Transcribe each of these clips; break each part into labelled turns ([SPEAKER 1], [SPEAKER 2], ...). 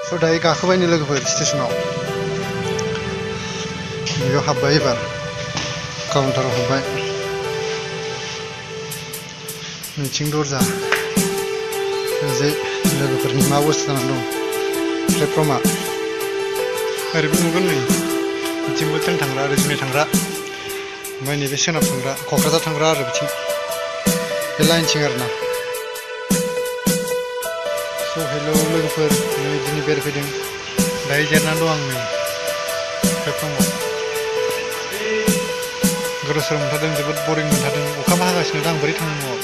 [SPEAKER 1] स' दायो गाखोबायनो लोगोफोर स्टेसनाव बेयाव हाबबाय एबार काउन्टाराव हाबबाय नैथिं दर्जा ओरैजाय लोगोफोरनि मा अबस्था जानानै दं प्लेटफर्मा ओरैबो नुगोन नै बिथिंबो ट्रेन थांग्रा ओरै जुनै थांग्रा ओमफ्राय नैबे सोनाब थांग्रा क'क्राझार थांग्रा आरो बिथिं बे लाइनथिं आरोना स' हेल' लोगोफोर नै दिनै बेरायफैदों दायो जिरायनानै दं आं नै प्लेटफर्माव गोदाव सोराव मोनथारदों जोबोद बरिं मोनथारदों अखाबो हागासिनो दा आं बोरै थांनो न'आव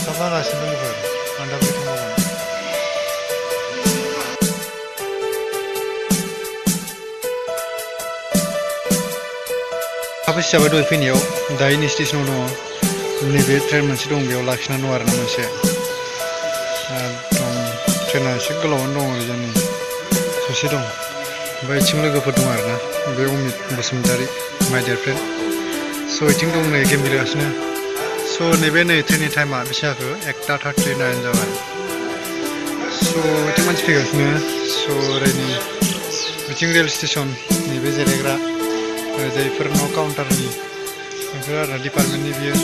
[SPEAKER 1] अखाबो हागासिनो लोगोफोर आं दा बोरै थांबावगोन अखाबो सिजाबाय दहाय फैनायाव दायो नै स्टेसनाव दङ नैबे ट्रेन मोनसे दं बेयाव लाखिनानै दं आरोना मोनसे एकदम ट्रेना एसे गोलावानो दं ओरैजाय नै ससे दं ओमफ्राय बिथिं लोगोफोर दं आरोना बे अमित बसुमतारी माय डियार फ्रेन्ड स' बिथिं दं नै गेम गेलेगासिनो स' नैबे नै ट्रेननि टाइमा बेसे जाखो 1:39 जाबाय स' बिथिं मानसि फैगासिनो स' ओरै नै बिथिं रेल स्टेसन नैबे जिरायग्रा जायफोर न' काउन्टारनि बेफोर आरो डिपार्टमेन्टनि बियो